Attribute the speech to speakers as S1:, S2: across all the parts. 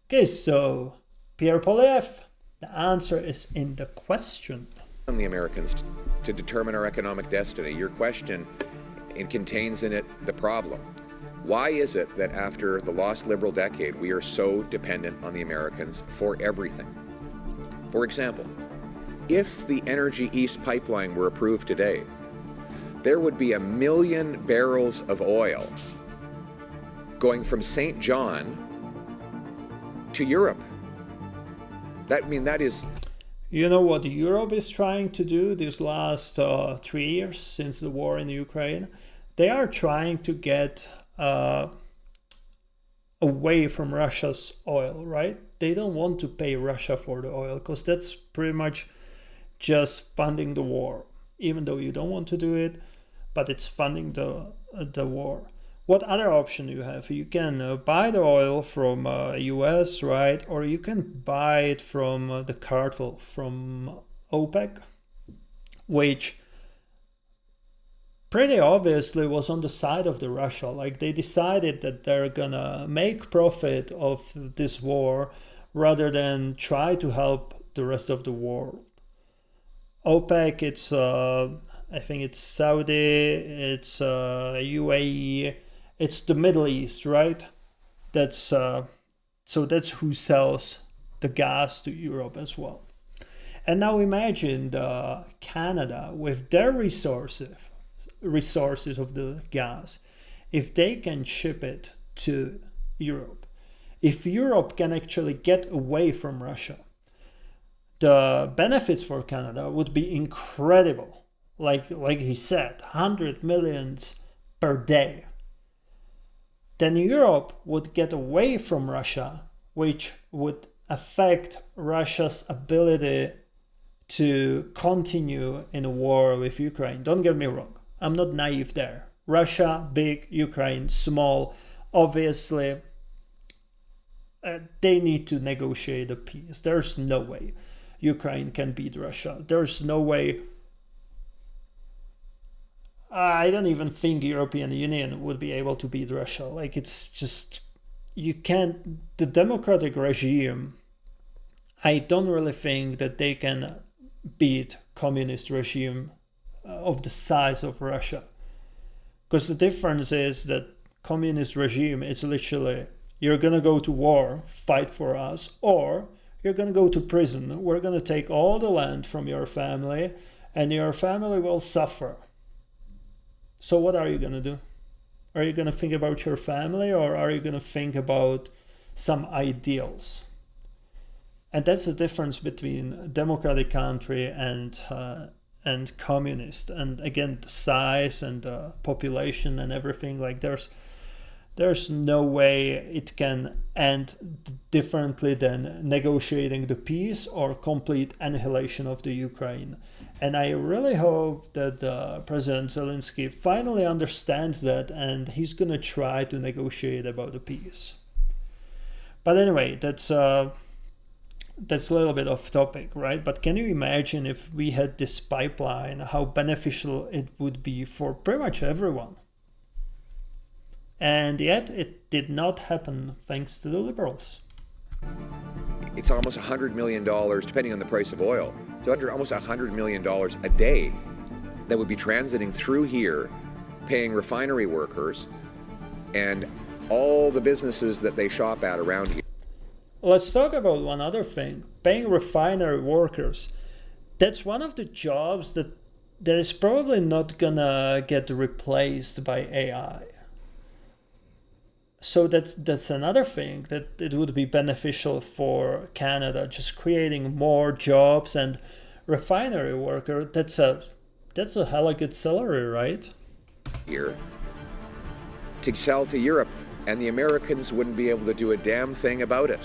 S1: Okay, so Pierre Poilievre, the answer is in the question.
S2: The Americans to determine our economic destiny. Your question, it contains in it the problem. Why is it that after the lost Liberal decade, we are so dependent on the Americans for everything? For example, if the Energy East pipeline were approved today, there would be 1 million barrels of oil going from St. John to Europe. That is...
S1: You know what Europe is trying to do these last 3 years since the war in Ukraine? They are trying to get away from Russia's oil, right? They don't want to pay Russia for the oil because that's pretty much just funding the war, even though you don't want to do it, but it's funding the war. What other option you have? You can buy the oil from US, right? Or you can buy it from the cartel, from OPEC, which pretty obviously was on the side of the Russia. Like they decided that they're gonna make profit of this war rather than try to help the rest of the world. OPEC, it's I think it's Saudi, it's UAE, it's the Middle East, right? That's so that's who sells the gas to Europe as well. And now imagine Canada with their resources of the gas, if they can ship it to Europe, if Europe can actually get away from Russia, the benefits for Canada would be incredible. Like he said, 100 millions per day. Then Europe would get away from Russia, which would affect Russia's ability to continue in a war with Ukraine. Don't get me wrong, I'm not naive there. Russia, big, Ukraine, small. Obviously, they need to negotiate a peace. There's no way Ukraine can beat Russia. There's no way. I don't even think European Union would be able to beat Russia. Like it's just, you can't, the democratic regime, I don't really think that they can beat communist regime of the size of Russia. Because the difference is that communist regime is literally, you're gonna go to war, fight for us, or you're gonna go to prison. We're gonna take all the land from your family and your family will suffer. So what are you gonna do? Are you gonna think about your family or are you gonna think about some ideals? And that's the difference between a democratic country and communist. And again, the size and the population and everything, like there's no way it can end differently than negotiating the peace or complete annihilation of the Ukraine. And I really hope that President Zelensky finally understands that and he's going to try to negotiate about the peace. But anyway, that's a little bit off topic, right? But can you imagine if we had this pipeline, how beneficial it would be for pretty much everyone? And yet it did not happen thanks to the Liberals.
S2: It's almost $100 million, depending on the price of oil. It's almost $100 million a day that would be transiting through here, paying refinery workers and all the businesses that they shop at around here.
S1: Let's talk about one other thing. Paying refinery workers. That's one of the jobs that is probably not gonna get replaced by AI. So that's another thing that it would be beneficial for Canada, just creating more jobs. And refinery worker, that's a hella good salary, right?
S2: Here to sell to Europe, and the Americans wouldn't be able to do a damn thing about it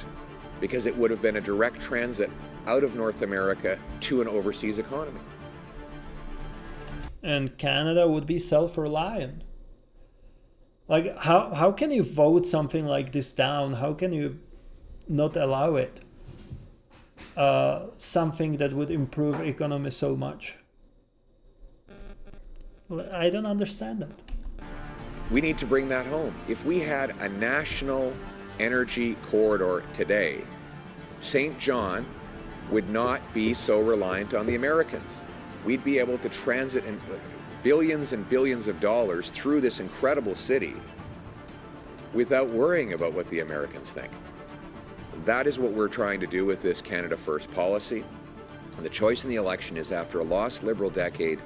S2: because it would have been a direct transit out of North America to an overseas economy.
S1: And Canada would be self-reliant. Like, how can you vote something like this down? How can you not allow it? Something that would improve economy so much. I don't understand that.
S2: We need to bring that home. If we had a national energy corridor today, St. John would not be so reliant on the Americans. We'd be able to transit in billions and billions of dollars through this incredible city without worrying about what the Americans think. That is what we're trying to do with this Canada First policy. And the choice in the election is, after a lost Liberal decade,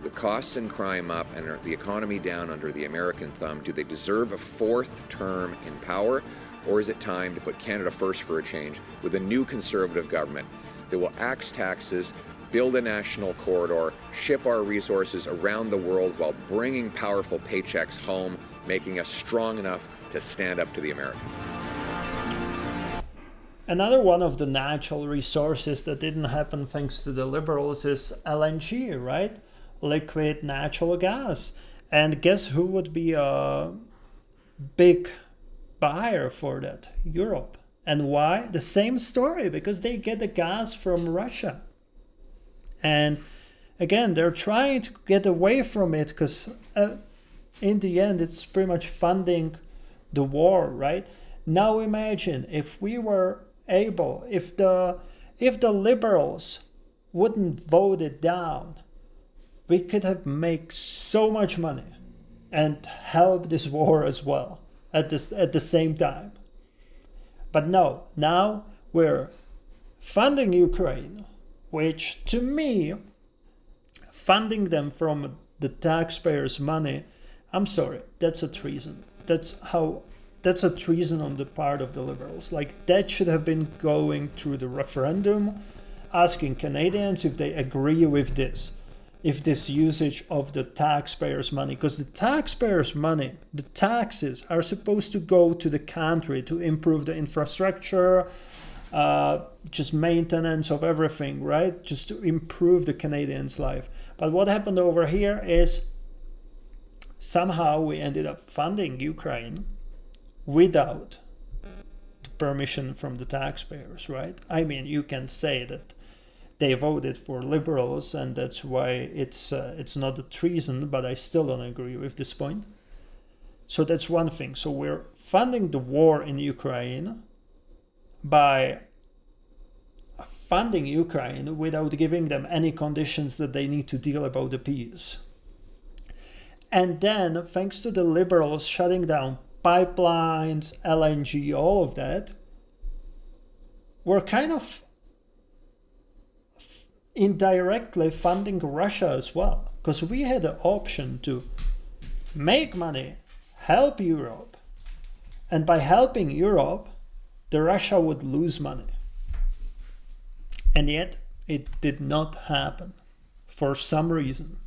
S2: with costs and crime up and the economy down under the American thumb, do they deserve a fourth term in power, or is it time to put Canada first for a change with a new Conservative government that will axe taxes, build a national corridor, ship our resources around the world while bringing powerful paychecks home, making us strong enough to stand up to the Americans?
S1: Another one of the natural resources that didn't happen thanks to the Liberals is LNG, right? Liquid natural gas. And guess who would be a big buyer for that? Europe. And why? The same story, because they get the gas from Russia. And again, they're trying to get away from it because in the end, it's pretty much funding the war, right? Now imagine if we were able, if the Liberals wouldn't vote it down, we could have made so much money and help this war as well at the same time. But no, now we're funding Ukraine, which to me, funding them from the taxpayers' money, I'm sorry, that's a treason. That's a treason on the part of the Liberals. Like, that should have been going through the referendum, asking Canadians if they agree with this, if this usage of the taxpayers' money, because the taxpayers' money, the taxes are supposed to go to the country to improve the infrastructure, just maintenance of everything, right? Just to improve the Canadians' life. But what happened over here is somehow we ended up funding Ukraine without the permission from the taxpayers, right? I mean, you can say that they voted for Liberals and that's why it's not a treason, but I still don't agree with this point. So that's one thing. So we're funding the war in Ukraine by funding Ukraine without giving them any conditions that they need to deal about the peace. And then, thanks to the Liberals shutting down pipelines, LNG, all of that, we're kind of indirectly funding Russia as well, because we had the option to make money, help Europe, and by helping Europe, the Russia would lose money. And yet, it did not happen for some reason.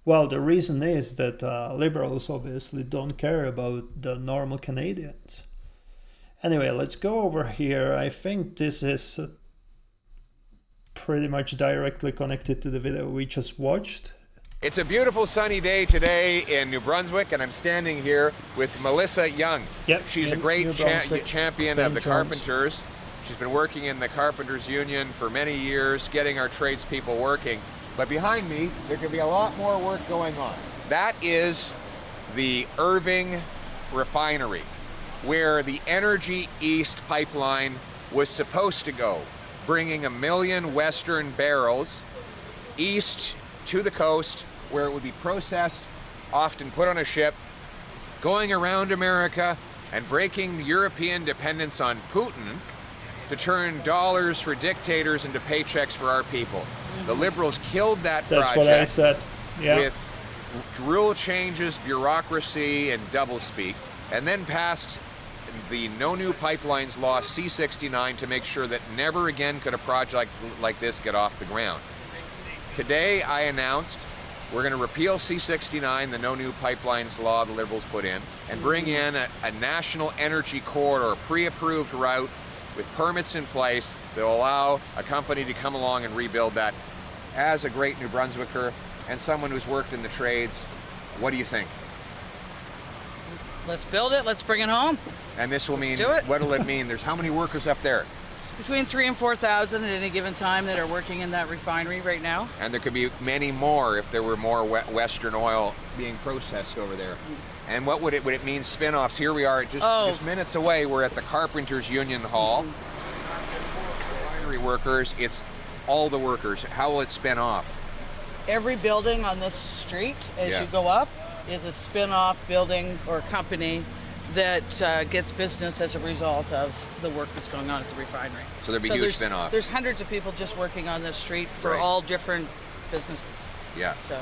S1: Well, the reason is that Liberals obviously don't care about the normal Canadians. Anyway, let's go over here. I think this is pretty much directly connected to the video we just watched.
S3: It's a beautiful sunny day today in New Brunswick, and I'm standing here with Melissa Young.
S1: Yep,
S3: she's a great champion of the carpenters. She's been working in the Carpenters Union for many years, getting our tradespeople working. But behind me, there could be a lot more work going on. That is the Irving refinery, where the Energy East pipeline was supposed to go, bringing 1 million Western barrels east to the coast, where it would be processed, often put on a ship, going around America and breaking European dependence on Putin to turn dollars for dictators into paychecks for our people. The Liberals killed that project.
S1: That's what I said. Yeah.
S3: With rule changes, bureaucracy, and doublespeak, and then passed the No New Pipelines Law C-69 to make sure that never again could a project like this get off the ground. Today I announced we're going to repeal C-69, the No New Pipelines Law the Liberals put in, and bring in a national energy corridor, pre-approved route with permits in place that will allow a company to come along and rebuild that. As a great New Brunswicker and someone who's worked in the trades, what do you think?
S4: Let's build it, let's bring it home.
S3: And this will mean,
S4: do it.
S3: what will it mean? There's how many workers up there?
S4: between 3,000 and 4,000 at any given time that are working in that refinery right now.
S3: And there could be many more if there were more Western oil being processed over there. And what would it mean spin-offs? Here we are just minutes away. We're at the Carpenters Union Hall. Refinery workers, it's all the workers. How will it spin off?
S4: Every building on this street as you go up is a spin-off building or company that gets business as a result of the work that's going on at the refinery.
S3: So there'd be huge spin-offs.
S4: There's hundreds of people just working on this street for all different businesses.
S3: Yeah.
S4: So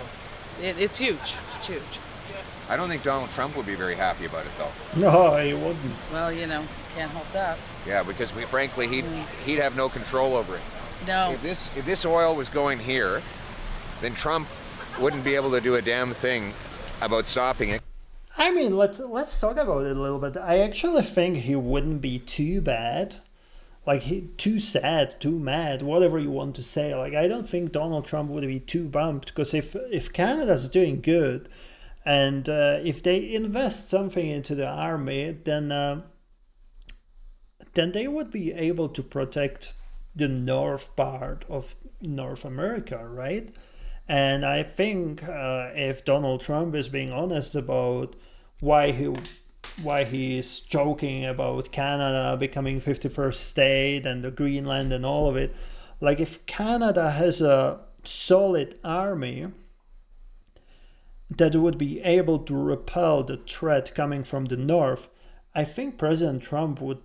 S4: it's huge. It's huge.
S3: I don't think Donald Trump would be very happy about it, though.
S1: No, he wouldn't.
S4: Well, can't help that.
S3: Yeah, because frankly, he'd have no control over it.
S4: No.
S3: If this oil was going here, then Trump wouldn't be able to do a damn thing about stopping it.
S1: I mean, let's talk about it a little bit. I actually think he wouldn't be too bad. Like, too sad, too mad, whatever you want to say. Like, I don't think Donald Trump would be too bummed, because if Canada's doing good, and if they invest something into the army, then they would be able to protect the north part of North America, right? And I think if Donald Trump is being honest about why he's joking about Canada becoming 51st state and the Greenland and all of it, like, if Canada has a solid army that would be able to repel the threat coming from the north, I think President Trump would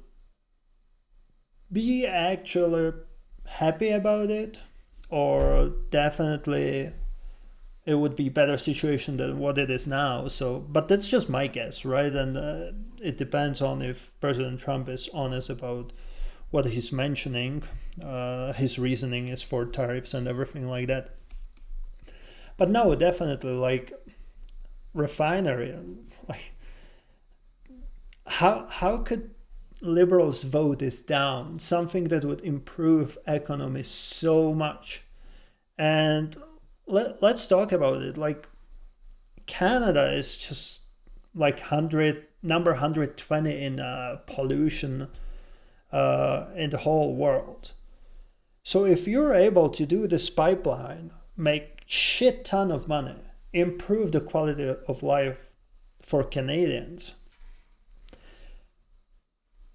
S1: be actually happy about it, or definitely it would be a better situation than what it is now. So, but that's just my guess, right? And it depends on if President Trump is honest about what he's mentioning, his reasoning is for tariffs and everything like that. But no, definitely, like, refinery, like, how could liberals vote this down? Something that would improve economy so much. And let's talk about it. Like, Canada is just like number 120 in pollution in the whole world. So if you're able to do this pipeline, make shit ton of money, improve the quality of life for Canadians,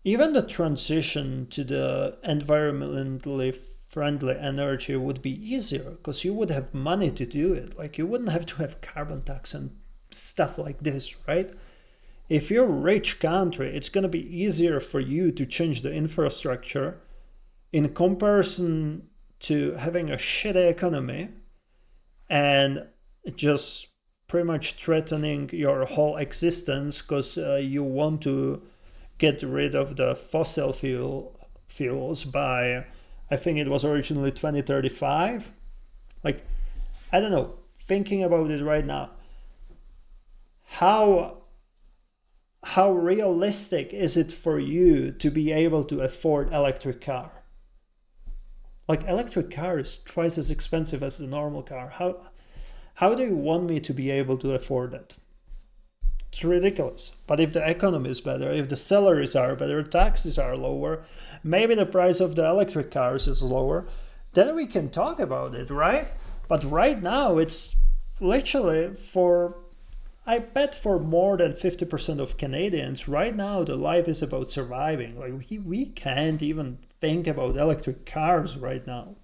S1: even the transition to the environmentally friendly energy would be easier, because you would have money to do it. Like, you wouldn't have to have carbon tax and stuff like this, right? If you're a rich country, it's going to be easier for you to change the infrastructure in comparison to having a shitty economy and just pretty much threatening your whole existence because you want to get rid of the fossil fuels by, I think it was originally 2035. Like, I don't know, thinking about it right now, how realistic is it for you to be able to afford electric car? Like, electric car is twice as expensive as the normal car. How do you want me to be able to afford it? It's ridiculous. But if the economy is better, if the salaries are better, taxes are lower, maybe the price of the electric cars is lower, then we can talk about it, right? But right now, it's literally I bet for more than 50% of Canadians, right now the life is about surviving. Like, we can't even think about electric cars right now.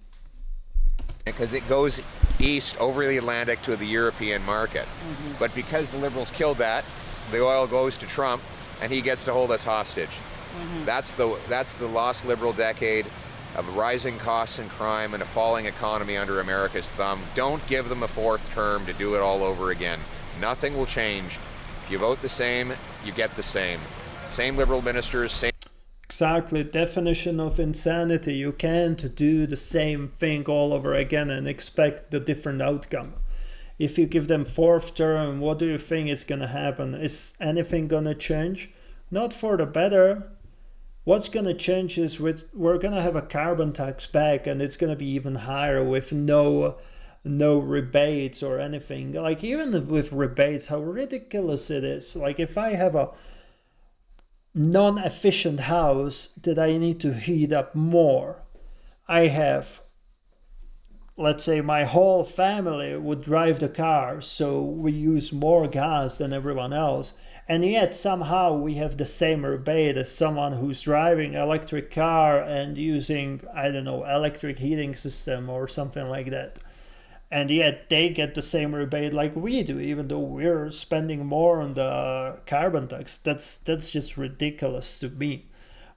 S3: Because it goes east over the Atlantic to the European market. Mm-hmm. But because the Liberals killed that, the oil goes to Trump and he gets to hold us hostage. Mm-hmm. That's the lost Liberal decade of rising costs and crime and a falling economy under America's thumb. Don't give them a fourth term to do it all over again. Nothing will change. If you vote the same, you get the same. Same Liberal ministers, same...
S1: Exactly, definition of insanity. You can't do the same thing all over again and expect the different outcome. If you give them fourth term, what do you think is going to happen? Is anything going to change? Not for the better. What's going to change is we're going to have a carbon tax back, and it's going to be even higher with no rebates or anything. Like, even with rebates, how ridiculous it is. Like, if I have non-efficient house that I need to heat up more. I have, let's say, my whole family would drive the car, so we use more gas than everyone else. And yet somehow we have the same rebate as someone who's driving an electric car and using, I don't know, electric heating system or something like that. And yet they get the same rebate like we do, even though we're spending more on the carbon tax. That's just ridiculous to me.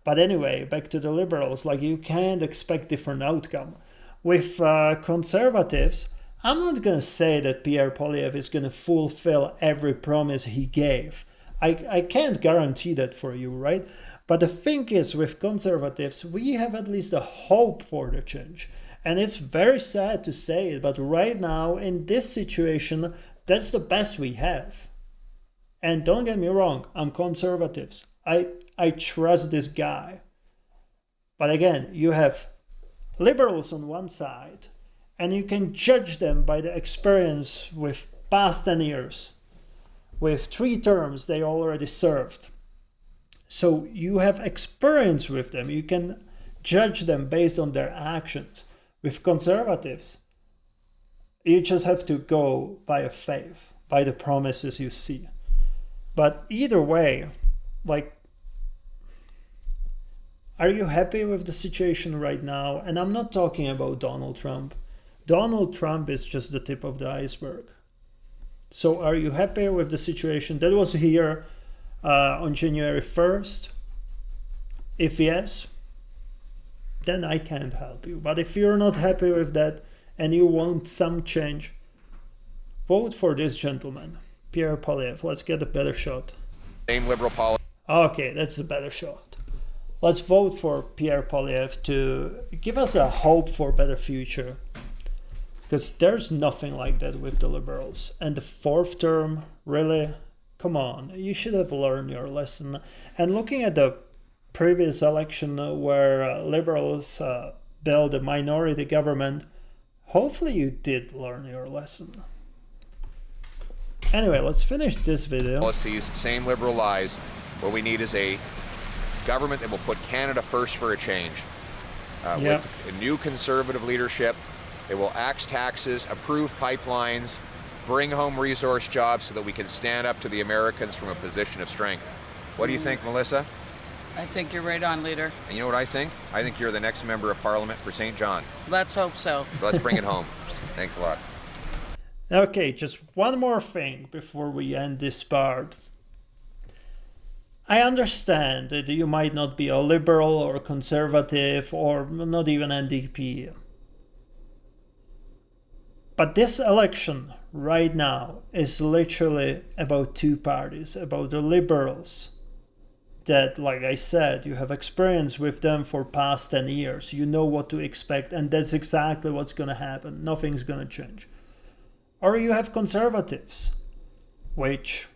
S1: But anyway, back to the liberals, like you can't expect different outcome. With conservatives, I'm not going to say that Pierre Poilievre is going to fulfill every promise he gave. I can't guarantee that for you, right? But the thing is, with conservatives, we have at least a hope for the change. And it's very sad to say it, but right now, in this situation, that's the best we have. And don't get me wrong, I'm conservatives. I trust this guy. But again, you have liberals on one side, and you can judge them by the experience with past 10 years. With 3 terms they already served. So you have experience with them. You can judge them based on their actions. With conservatives, you just have to go by faith, by the promises you see. But either way, like, are you happy with the situation right now? And I'm not talking about Donald Trump. Donald Trump is just the tip of the iceberg. So are you happy with the situation that was here on January 1st? If yes, then I can't help you. But if you're not happy with that and you want some change, vote for this gentleman, Pierre Poilievre. Let's get a better shot.
S3: Same liberal policy.
S1: Okay, that's a better shot. Let's vote for Pierre Poilievre to give us a hope for a better future. Because there's nothing like that with the liberals. And the 4th term, really? Come on, you should have learned your lesson. And looking at the previous election where liberals built a minority government, hopefully you did learn your lesson. Anyway, let's finish this video.
S3: Policies, same liberal lies. What we need is a government that will put Canada first for a change. With a new conservative leadership. It will axe taxes, approve pipelines, bring home resource jobs so that we can stand up to the Americans from a position of strength. What do you think, Melissa?
S4: I think you're right on, leader.
S3: And you know what I think? I think you're the next member of Parliament for St. John.
S4: Let's hope so.
S3: So let's bring it home. Thanks a lot.
S1: Okay, just one more thing before we end this part. I understand that you might not be a liberal or conservative or not even NDP. But this election right now is literally about 2 parties, about the liberals that, like I said, you have experience with them for past 10 years. You know what to expect, and that's exactly what's going to happen. Nothing's going to change. Or you have conservatives, which,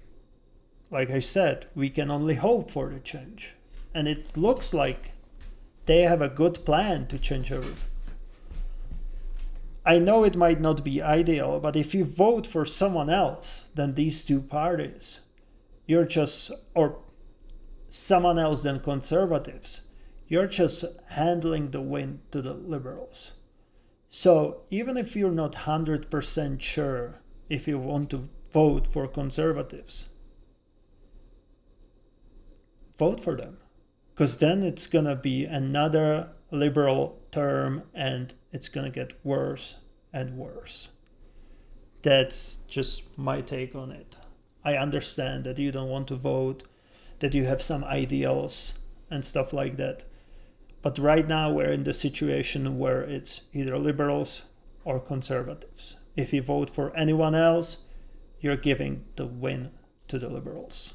S1: like I said, we can only hope for the change. And it looks like they have a good plan to change everything. I know it might not be ideal, but if you vote for someone else than these 2 parties, you're just, or someone else than conservatives, you're just handling the win to the liberals. So even if you're not 100% sure if you want to vote for conservatives, vote for them. Because then it's going to be another liberal term and it's going to get worse and worse. That's just my take on it. I understand that you don't want to vote, that you have some ideals and stuff like that. But right now we're in the situation where it's either liberals or conservatives. If you vote for anyone else, you're giving the win to the liberals.